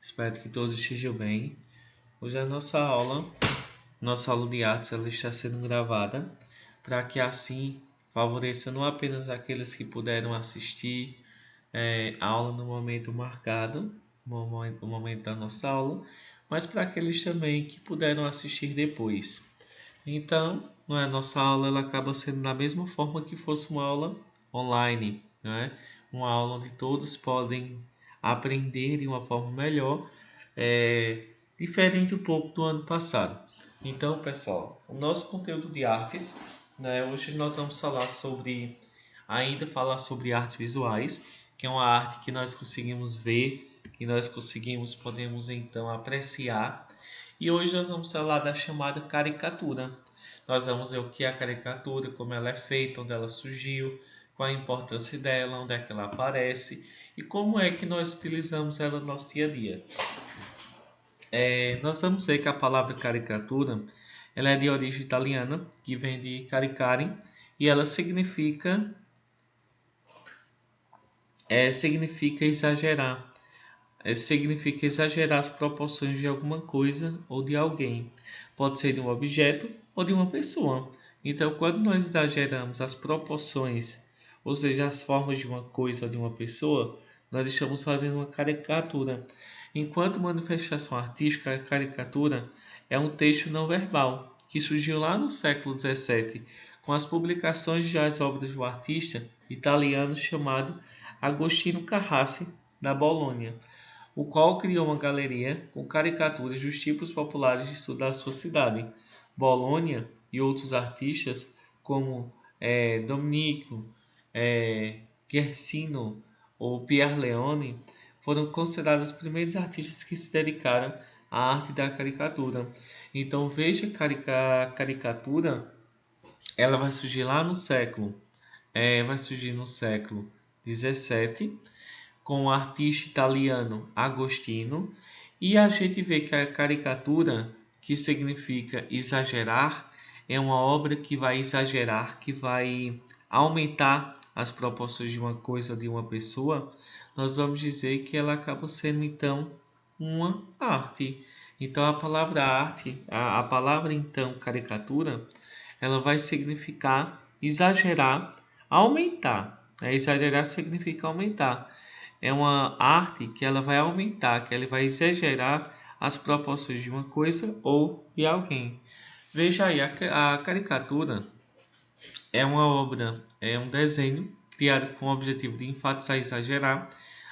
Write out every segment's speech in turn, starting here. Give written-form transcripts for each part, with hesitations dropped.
Espero que todos estejam bem. Hoje a nossa aula de artes, ela está sendo gravada para que assim favoreça não apenas aqueles que puderam assistir a aula no momento marcado, no momento da nossa aula, mas para aqueles também que puderam assistir depois. Então, não é, nossa aula ela acaba sendo da mesma forma que fosse uma aula online, né? Uma aula onde todos podem aprender de uma forma melhor, diferente um pouco do ano passado. Então, pessoal, o nosso conteúdo de artes, né? Hoje nós vamos falar sobre artes visuais, que é uma arte que nós conseguimos ver, que nós podemos então apreciar. E hoje nós vamos falar da chamada caricatura. Nós vamos ver o que é a caricatura, como ela é feita, onde ela surgiu, qual a importância dela, onde é que ela aparece e como é que nós utilizamos ela no nosso dia a dia. Nós vamos ver que a palavra caricatura ela é de origem italiana, que vem de caricare, e ela significa exagerar. Significa exagerar as proporções de alguma coisa ou de alguém. Pode ser de um objeto ou de uma pessoa. Então, quando nós exageramos as proporções, ou seja, as formas de uma coisa ou de uma pessoa, nós estamos fazendo uma caricatura. Enquanto manifestação artística, a caricatura é um texto não verbal que surgiu lá no século XVII com as publicações das obras do artista italiano chamado Agostino Carracci da Bolonha, o qual criou uma galeria com caricaturas dos tipos populares da sua cidade. Bolonha e outros artistas como Domenico Guercino ou Pierre Leone foram considerados os primeiros artistas que se dedicaram à arte da caricatura. Então veja a caricatura, ela vai surgir no século XVII com o artista italiano Agostino, e a gente vê que a caricatura, que significa exagerar, é uma obra que vai exagerar, que vai aumentar as proporções de uma coisa, de uma pessoa. Nós vamos dizer que ela acaba sendo então uma arte. Então a palavra arte, a palavra então caricatura, ela vai significar exagerar, aumentar. Exagerar significa aumentar. É uma arte que ela vai aumentar, que ela vai exagerar as proporções de uma coisa ou de alguém. Veja aí, a caricatura é uma obra, é um desenho criado com o objetivo de enfatizar e exagerar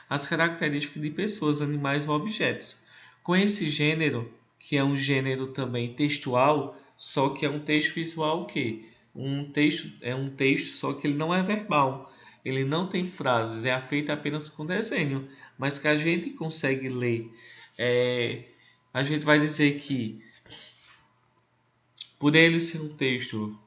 as características de pessoas, animais ou objetos. Com esse gênero, que é um gênero também textual, só que é um texto visual que um texto, só que ele não é verbal. Ele não tem frases, é feito apenas com desenho, mas que a gente consegue ler. A gente vai dizer que por ele ser um texto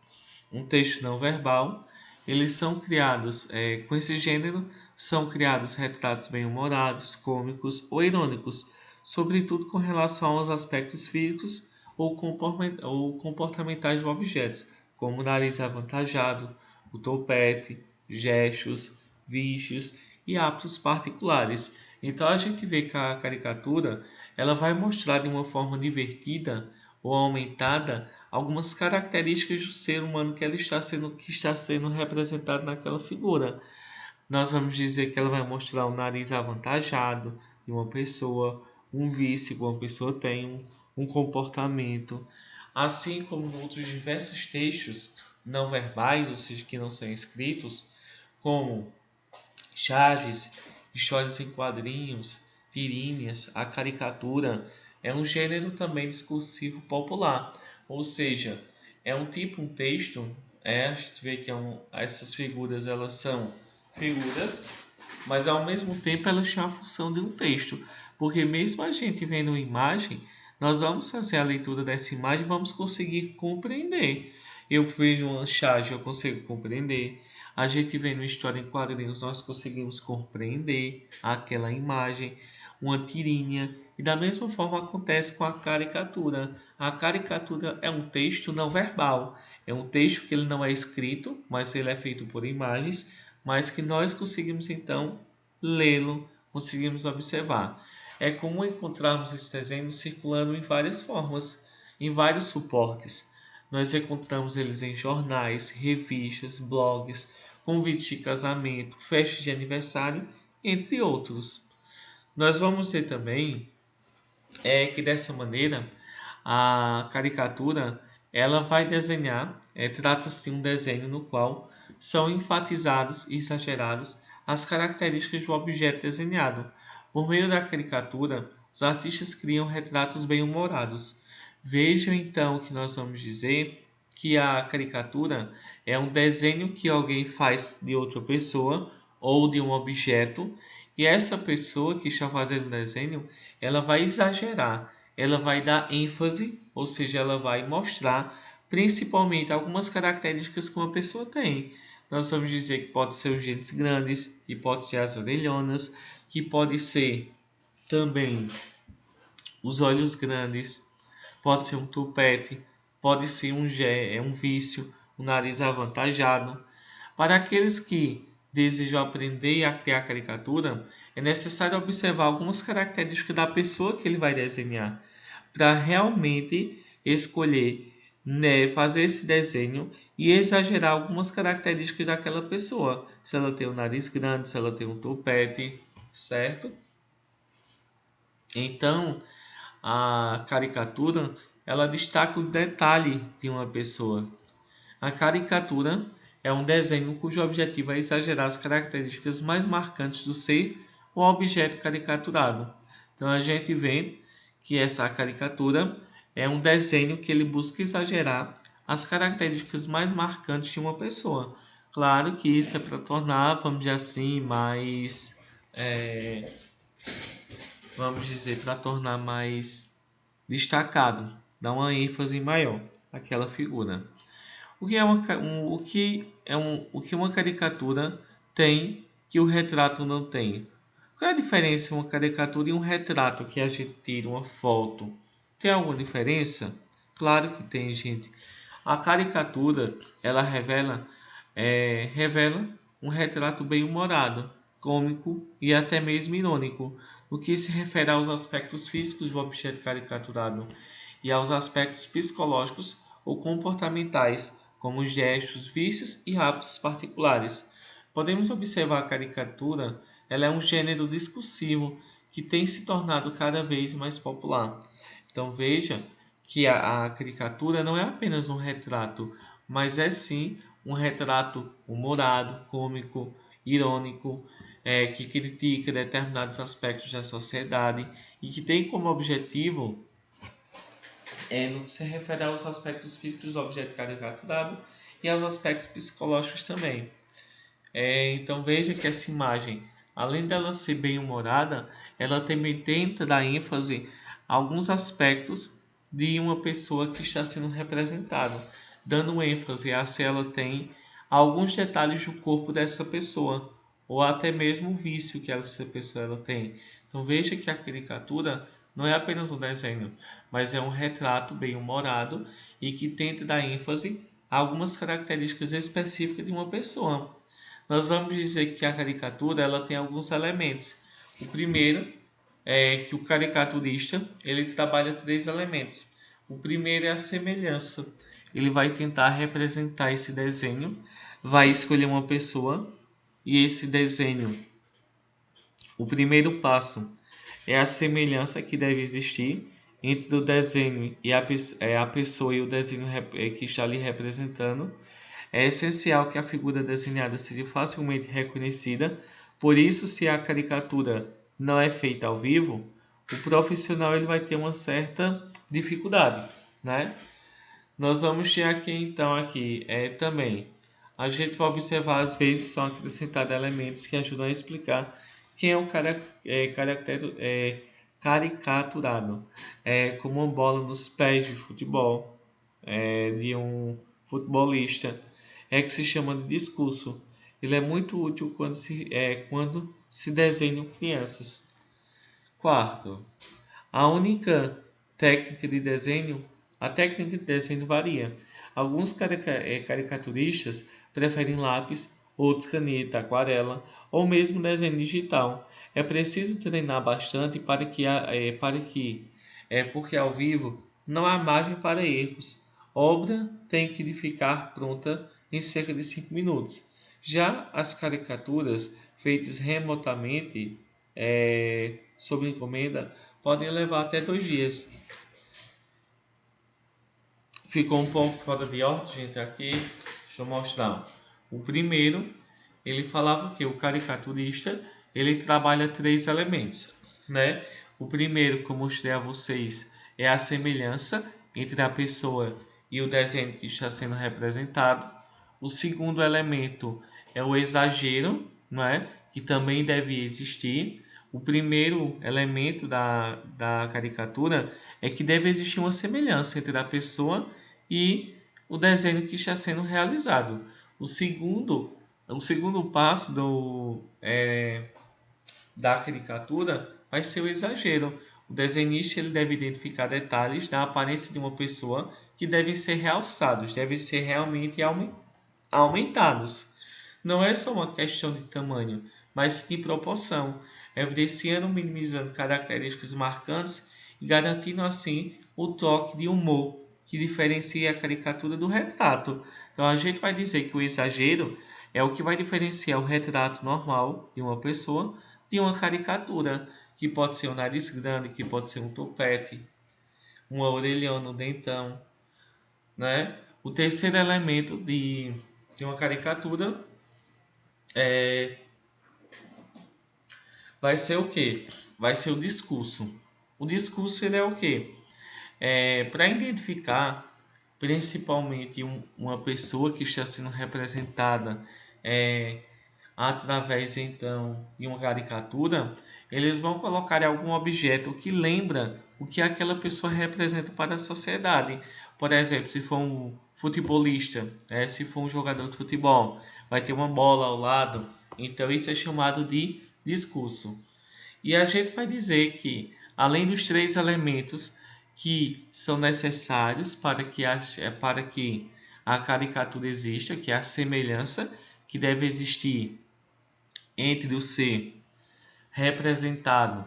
não verbal, eles são criados, com esse gênero, são criados retratos bem-humorados, cômicos ou irônicos, sobretudo com relação aos aspectos físicos ou comportamentais de objetos, como o nariz avantajado, o topete, gestos, vícios e hábitos particulares. Então a gente vê que a caricatura ela vai mostrar de uma forma divertida ou aumentada algumas características do ser humano que está sendo representado naquela figura. Nós vamos dizer que ela vai mostrar o nariz avantajado de uma pessoa, um vício que uma pessoa tem, um comportamento, assim como em outros diversos textos não verbais, ou seja, que não são escritos, como charges, histórias em quadrinhos, tirinhas, a caricatura é um gênero também discursivo popular, ou seja, um texto, a gente vê que essas figuras elas são figuras, mas ao mesmo tempo elas têm a função de um texto, porque mesmo a gente vendo uma imagem, nós vamos fazer a leitura dessa imagem e vamos conseguir compreender. Eu vejo uma charge, eu consigo compreender. A gente vendo uma história em quadrinhos, nós conseguimos compreender aquela imagem, uma tirinha. E da mesma forma acontece com a caricatura. A caricatura é um texto não verbal. É um texto que ele não é escrito, mas ele é feito por imagens, mas que nós conseguimos então lê-lo, conseguimos observar. É comum encontrarmos esses desenhos circulando em várias formas, em vários suportes. Nós encontramos eles em jornais, revistas, blogs, convites de casamento, festas de aniversário, entre outros. Nós vamos ver também que dessa maneira a caricatura ela vai desenhar, trata-se de um desenho no qual são enfatizados e exagerados as características do objeto desenhado. Por meio da caricatura, os artistas criam retratos bem-humorados. Vejam então que nós vamos dizer que a caricatura é um desenho que alguém faz de outra pessoa ou de um objeto, e essa pessoa que está fazendo o desenho ela vai exagerar, ela vai dar ênfase, ou seja, ela vai mostrar principalmente algumas características que uma pessoa tem. Nós vamos dizer que pode ser os dentes grandes, que pode ser as orelhonas, que pode ser também os olhos grandes, pode ser um tupete, pode ser um vício, um nariz avantajado. Para aqueles que desejam aprender a criar caricatura, é necessário observar algumas características da pessoa que ele vai desenhar, para realmente escolher, né, fazer esse desenho e exagerar algumas características daquela pessoa. Se ela tem um nariz grande, se ela tem um topete, certo? Então, a caricatura, ela destaca o detalhe de uma pessoa. A caricatura é um desenho cujo objetivo é exagerar as características mais marcantes do ser ou objeto caricaturado. Então a gente vê que essa caricatura é um desenho que ele busca exagerar as características mais marcantes de uma pessoa. Claro que isso é para tornar, vamos dizer assim, mais, vamos dizer, para tornar mais destacado, dar uma ênfase maior àquela figura. O que uma caricatura tem que o retrato não tem? Qual é a diferença entre uma caricatura e um retrato que a gente tira uma foto? Tem alguma diferença? Claro que tem, gente. A caricatura, ela revela um retrato bem-humorado, cômico e até mesmo irônico, no que se refere aos aspectos físicos do objeto caricaturado e aos aspectos psicológicos ou comportamentais, como gestos, vícios e hábitos particulares. Podemos observar a caricatura, ela é um gênero discursivo que tem se tornado cada vez mais popular. Então veja que a caricatura não é apenas um retrato, mas é sim um retrato humorado, cômico, irônico, que critica determinados aspectos da sociedade e que tem como objetivo, no que se refere aos aspectos físicos do objeto caricaturado e aos aspectos psicológicos também. Então veja que essa imagem, além dela ser bem humorada, ela também tenta dar ênfase a alguns aspectos de uma pessoa que está sendo representada, dando ênfase a se ela tem alguns detalhes do corpo dessa pessoa, ou até mesmo o vício que essa pessoa ela tem. Então veja que a caricatura não é apenas um desenho, mas é um retrato bem humorado e que tenta dar ênfase a algumas características específicas de uma pessoa. Nós vamos dizer que a caricatura ela tem alguns elementos. O primeiro é que o caricaturista ele trabalha três elementos. O primeiro é a semelhança. Ele vai tentar representar esse desenho, vai escolher uma pessoa e esse desenho. O primeiro passo é a semelhança que deve existir entre o desenho e a pessoa e o desenho que está ali representando. É essencial que a figura desenhada seja facilmente reconhecida, por isso, se a caricatura não é feita ao vivo, o profissional ele vai ter uma certa dificuldade, né? Nós vamos ter aqui então também a gente vai observar às vezes são acrescentados elementos que ajudam a explicar quem é o caricaturado, como uma bola nos pés de futebol, de um futebolista, que se chama de discurso. Ele é muito útil quando se desenham crianças. Quarto, a única técnica de desenho, a técnica de desenho varia. Alguns caricaturistas preferem lápis, outros caneta, aquarela ou mesmo desenho digital. É preciso treinar bastante porque ao vivo não há margem para erros. Obra tem que ficar pronta em cerca de 5 minutos. Já as caricaturas feitas remotamente sob encomenda podem levar até 2 dias. Ficou um pouco fora de ordem, gente, aqui. Deixa eu mostrar. O primeiro, ele falava que o caricaturista, ele trabalha 3 elementos, né? O primeiro, como eu mostrei a vocês, é a semelhança entre a pessoa e o desenho que está sendo representado. O segundo elemento é o exagero, né? Que também deve existir. O primeiro elemento da caricatura é que deve existir uma semelhança entre a pessoa e o desenho que está sendo realizado. O segundo, o segundo passo da caricatura vai ser o exagero. O desenhista ele deve identificar detalhes da aparência de uma pessoa que devem ser realçados, devem ser realmente aumentados. Não é só uma questão de tamanho, mas de proporção, evidenciando, minimizando características marcantes e garantindo assim o toque de humor que diferencia a caricatura do retrato. Então a gente vai dizer que o exagero é o que vai diferenciar o retrato normal de uma pessoa de uma caricatura, que pode ser um nariz grande, que pode ser um topete, uma orelhona, um dentão, né? O terceiro elemento de uma caricatura vai ser o quê? Vai ser o discurso. O discurso ele é o quê? Para identificar principalmente uma pessoa que está sendo representada é, através então de uma caricatura, eles vão colocar algum objeto que lembra o que aquela pessoa representa para a sociedade. Por exemplo, se for um futebolista, se for um jogador de futebol, vai ter uma bola ao lado. Então isso é chamado de discurso. E a gente vai dizer que, além dos 3 elementos que são necessários para que a caricatura exista, que é a semelhança que deve existir entre o ser representado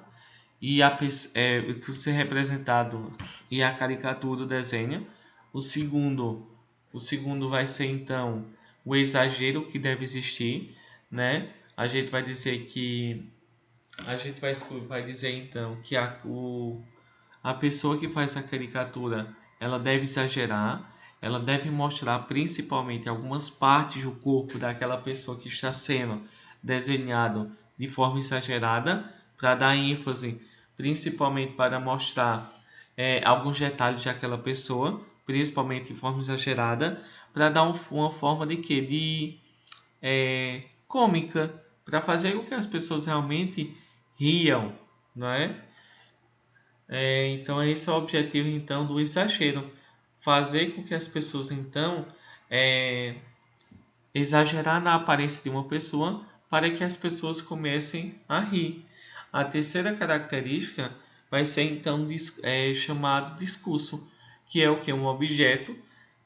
o ser representado e a caricatura do desenho. O segundo, o segundo vai ser então o exagero que deve existir, né? A gente vai dizer que a gente vai dizer então que a pessoa que faz a caricatura ela deve exagerar, ela deve mostrar principalmente algumas partes do corpo daquela pessoa que está sendo desenhado de forma exagerada para dar ênfase, principalmente para mostrar alguns detalhes daquela pessoa, principalmente de forma exagerada, para dar uma forma de quê? De cômica, para fazer com que as pessoas realmente riam, não é? Então esse é o objetivo então do exagero, fazer com que as pessoas então é, exagerar na aparência de uma pessoa para que as pessoas comecem a rir. A terceira característica vai ser então chamado discurso, que é o que? Um objeto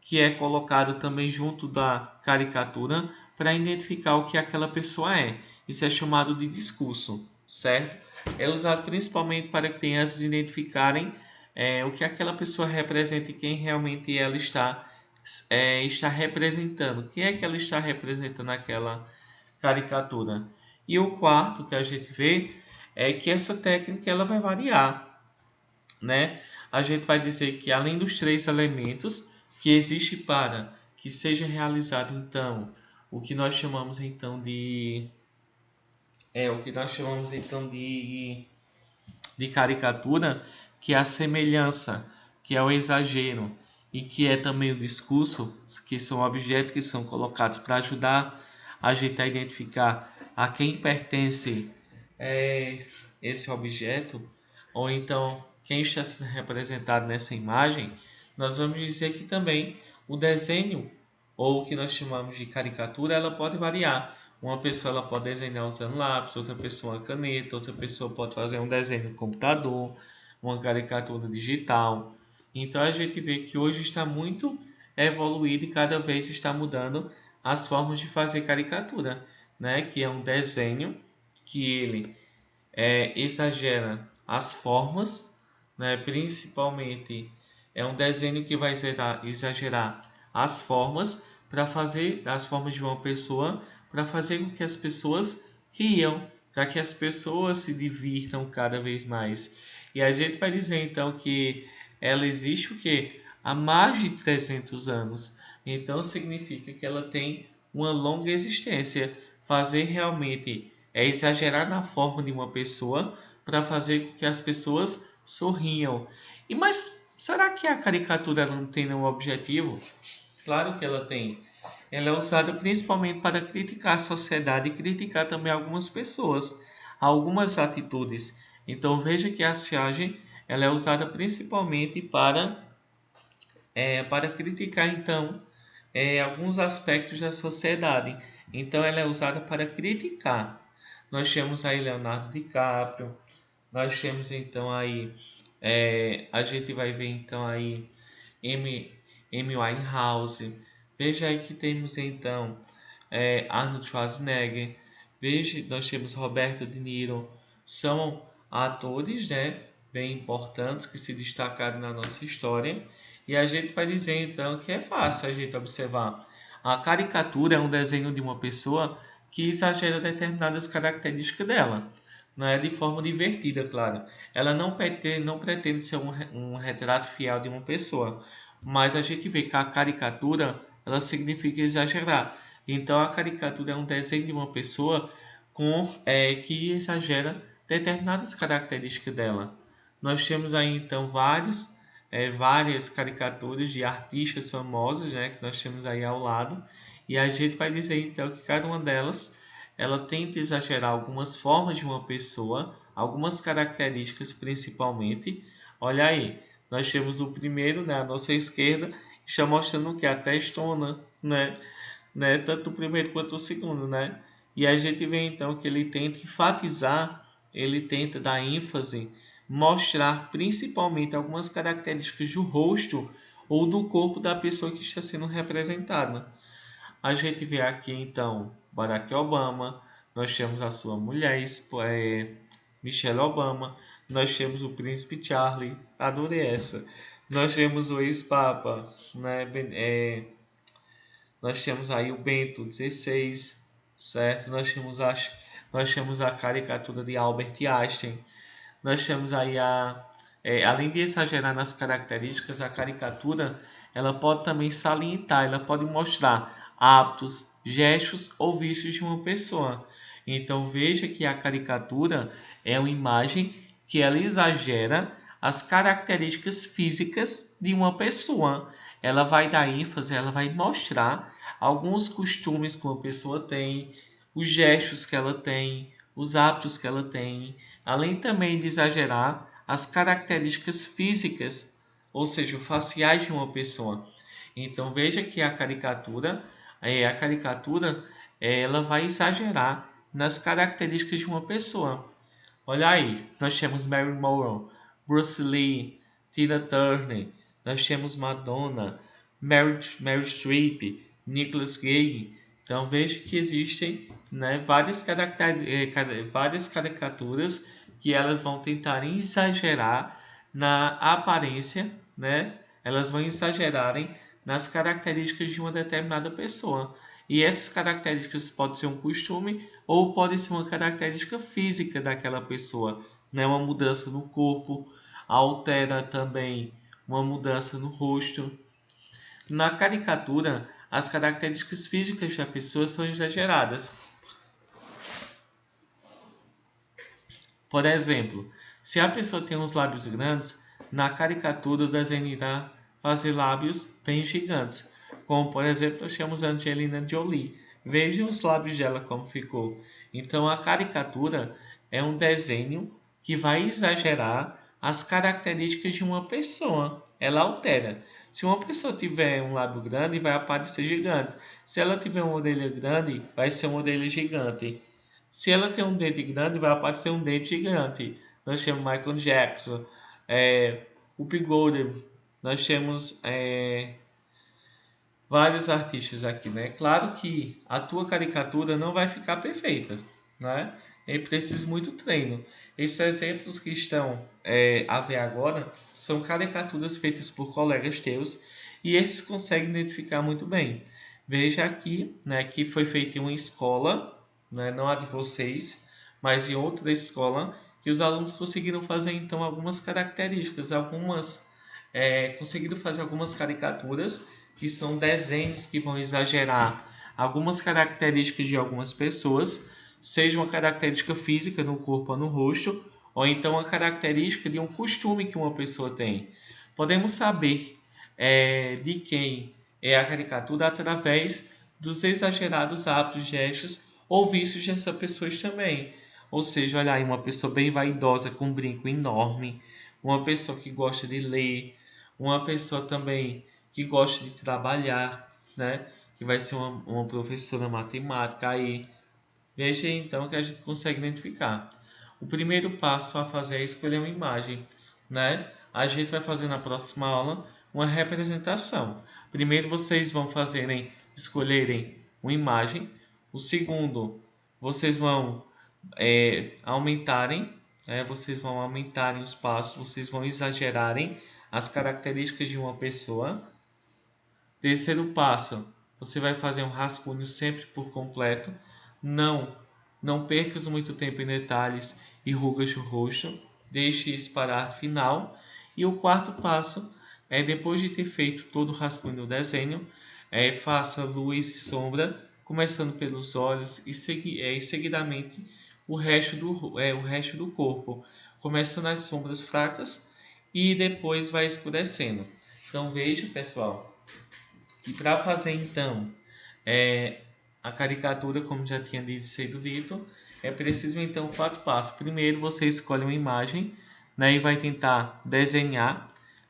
que é colocado também junto da caricatura para identificar o que aquela pessoa é. Isso é chamado de discurso, certo? É usado principalmente para que crianças identificarem o que aquela pessoa representa e quem realmente ela está representando. Quem é que ela está representando naquela caricatura? E o quarto que a gente vê é que essa técnica ela vai variar, né? A gente vai dizer que além dos 3 elementos que existe para que seja realizado então o que nós chamamos então de caricatura, que é a semelhança, que é o exagero e que é também o discurso, que são objetos que são colocados para ajudar a gente a identificar a quem pertence esse objeto, ou então quem está sendo representado nessa imagem. Nós vamos dizer que também o desenho, ou o que nós chamamos de caricatura, ela pode variar. Uma pessoa ela pode desenhar usando lápis, outra pessoa caneta, outra pessoa pode fazer um desenho no computador, uma caricatura digital. Então a gente vê que hoje está muito evoluído e cada vez está mudando as formas de fazer caricatura, né? Que é um desenho que ele exagera as formas, né? Principalmente é um desenho que vai exagerar as formas para fazer as formas de uma pessoa para fazer com que as pessoas riam, para que as pessoas se divirtam cada vez mais. E a gente vai dizer então que ela existe o quê? Há mais de 300 anos. Então significa que ela tem uma longa existência. Fazer realmente é exagerar na forma de uma pessoa para fazer com que as pessoas sorriam. E mas será que a caricatura não tem nenhum objetivo? Claro que ela tem. Ela é usada principalmente para criticar a sociedade e criticar também algumas pessoas, algumas atitudes. Então veja que a charge ela é usada principalmente para criticar então alguns aspectos da sociedade. Então ela é usada para criticar. Nós temos aí Leonardo DiCaprio, nós temos então aí a gente vai ver então aí Amy, Amy Winehouse. Veja aí que temos então Arnold Schwarzenegger. Veja, nós temos Roberto De Niro. São atores, né, bem importantes que se destacaram na nossa história. E a gente vai dizer então que é fácil a gente observar. A caricatura é um desenho de uma pessoa que exagera determinadas características dela. Não é de forma divertida, claro. Ela não pretende ser um retrato fiel de uma pessoa, mas a gente vê que a caricatura ela significa exagerar. Então a caricatura é um desenho de uma pessoa que exagera determinadas características dela. Nós temos aí então várias caricaturas de artistas famosos, né, que nós temos aí ao lado, e a gente vai dizer então que cada uma delas ela tenta exagerar algumas formas de uma pessoa, algumas características principalmente. Olha aí, nós temos o primeiro, né, à nossa esquerda, está mostrando que a testona, né, tanto o primeiro quanto o segundo, né? E a gente vê então que ele tenta enfatizar, ele tenta dar ênfase, mostrar principalmente algumas características do rosto ou do corpo da pessoa que está sendo representada. A gente vê aqui então Barack Obama, nós temos a sua mulher, Michelle Obama, nós temos o príncipe Charlie, adorei essa. Nós temos o ex-papa, né, nós temos aí o Bento XVI, certo? Nós temos a caricatura de Albert Einstein. Nós temos aí além de exagerar nas características, a caricatura ela pode também salientar, ela pode mostrar hábitos, gestos ou vícios de uma pessoa. Então veja que a caricatura é uma imagem que ela exagera as características físicas de uma pessoa. Ela vai dar ênfase, ela vai mostrar alguns costumes que uma pessoa tem, os gestos que ela tem, os hábitos que ela tem, além também de exagerar as características físicas, ou seja, faciais de uma pessoa. Então veja que a caricatura ela vai exagerar nas características de uma pessoa. Olha aí, nós temos Marilyn Monroe, Bruce Lee, Tina Turner, nós temos Madonna, Meryl Streep, Nicolas Cage. Então veja que existem, né, várias caricaturas que elas vão tentar exagerar na aparência, né? Elas vão exagerarem nas características de uma determinada pessoa. E essas características podem ser um costume ou pode ser uma característica física daquela pessoa, né? Uma mudança no corpo, altera também uma mudança no rosto. Na caricatura, as características físicas da pessoa são exageradas. Por exemplo, se a pessoa tem uns lábios grandes, na caricatura o desenho irá fazer lábios bem gigantes. Como por exemplo, nós temos a Angelina Jolie. Veja os lábios dela como ficou. Então a caricatura é um desenho que vai exagerar as características de uma pessoa. Ela altera. Se uma pessoa tiver um lábio grande, vai aparecer gigante. Se ela tiver uma orelha grande, vai ser uma orelha gigante. Se ela tem um dente grande, vai aparecer um dente gigante. Nós temos Michael Jackson, Whoopi Goldberg, nós temos vários artistas aqui, né? Claro que a tua caricatura não vai ficar perfeita, né? É preciso muito treino. Esses exemplos que estão a ver agora são caricaturas feitas por colegas teus e esses conseguem identificar muito bem. Veja aqui, né, que foi feito em uma escola, né, não a de vocês, mas em outra escola, que os alunos conseguiram fazer então algumas características, conseguiram fazer algumas caricaturas que são desenhos que vão exagerar algumas características de algumas pessoas, seja uma característica física no corpo ou no rosto, ou então a característica de um costume que uma pessoa tem. Podemos saber de quem é a caricatura através dos exagerados hábitos, gestos ou vícios dessa pessoa também. Ou seja, olha aí, uma pessoa bem vaidosa com um brinco enorme, uma pessoa que gosta de ler, uma pessoa também que gosta de trabalhar, né? Que vai ser uma professora matemática aí. Veja então que a gente consegue identificar. O primeiro passo a fazer é escolher uma imagem, né? A gente vai fazer na próxima aula uma representação. Primeiro vocês vão escolherem uma imagem. O segundo, vocês vão vocês vão aumentarem os passos, vocês vão exagerarem as características de uma pessoa. Terceiro passo, você vai fazer um rascunho sempre por completo. Não, não percas muito tempo em detalhes e rugas do rosto. Deixe isso para a final. E o quarto passo é, depois de ter feito todo o rascunho do desenho, faça luz e sombra, começando pelos olhos e seguidamente o resto do corpo, começando as sombras fracas e depois vai escurecendo. Então veja, pessoal, e para fazer então é, a caricatura, como já tinha sido dito, é preciso então quatro passos. Primeiro você escolhe uma imagem, né, e vai tentar desenhar,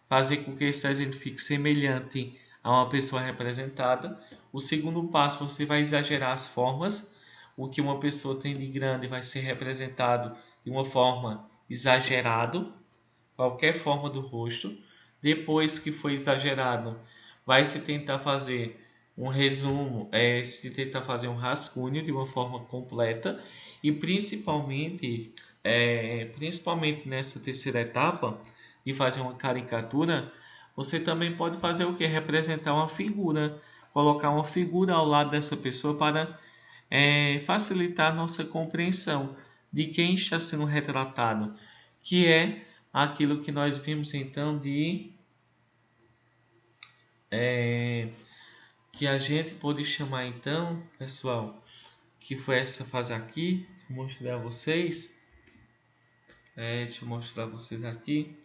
fazer com que esse desenho fique semelhante a uma pessoa representada. O segundo passo você vai exagerar as formas. O que uma pessoa tem de grande vai ser representado de uma forma exagerado, qualquer forma do rosto. Depois que foi exagerado, vai se tentar fazer um resumo, se tentar fazer um rascunho de uma forma completa e principalmente nessa terceira etapa de fazer uma caricatura, você também pode fazer o que? Representar uma figura, colocar uma figura ao lado dessa pessoa para facilitar a nossa compreensão de quem está sendo retratado, que é aquilo que nós vimos então que a gente pode chamar então, pessoal, que foi essa fase aqui, vou mostrar a vocês, deixa eu mostrar a vocês aqui,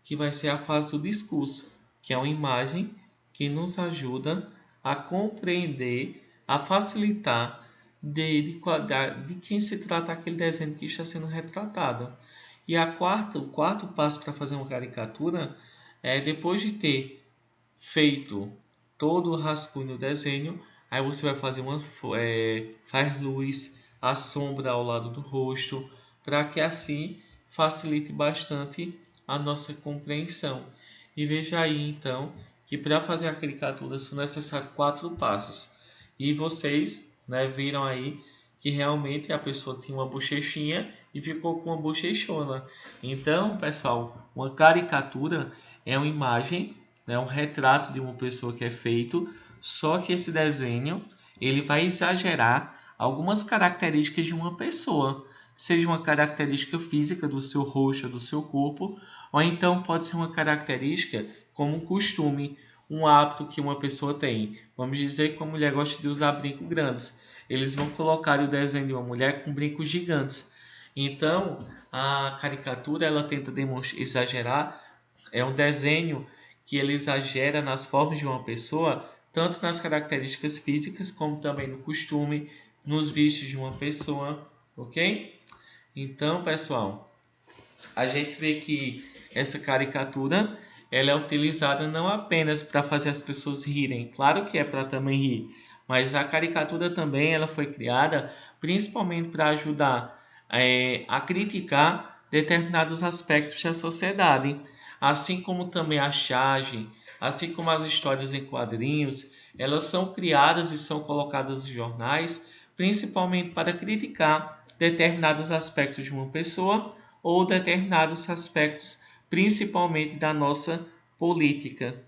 que vai ser a fase do discurso, que é uma imagem que nos ajuda a compreender, a facilitar de quem se trata aquele desenho que está sendo retratado. E o quarto passo para fazer uma caricatura é depois de ter feito todo o rascunho do desenho, aí você vai fazer faz luz, a sombra ao lado do rosto, para que assim facilite bastante a nossa compreensão. E veja aí então que para fazer a caricatura são necessários quatro passos. E vocês, né, viram aí que realmente a pessoa tinha uma bochechinha e ficou com uma bochechona. Então, pessoal, uma caricatura é uma imagem, né, um retrato de uma pessoa que é feito, só que esse desenho ele vai exagerar algumas características de uma pessoa, seja uma característica física do seu rosto, do seu corpo, ou então pode ser uma característica como um costume, um hábito que uma pessoa tem. Vamos dizer que uma mulher gosta de usar brincos grandes. Eles vão colocar o desenho de uma mulher com brincos gigantes. Então, a caricatura ela tenta exagerar, é um desenho que ele exagera nas formas de uma pessoa, tanto nas características físicas como também no costume, nos vícios de uma pessoa, ok? Então, pessoal, a gente vê que essa caricatura ela é utilizada não apenas para fazer as pessoas rirem, claro que é para também rir, mas a caricatura também ela foi criada principalmente para ajudar a criticar determinados aspectos da sociedade, assim como também a charge, assim como as histórias em quadrinhos, elas são criadas e são colocadas em jornais, principalmente para criticar determinados aspectos de uma pessoa ou determinados aspectos, principalmente da nossa política.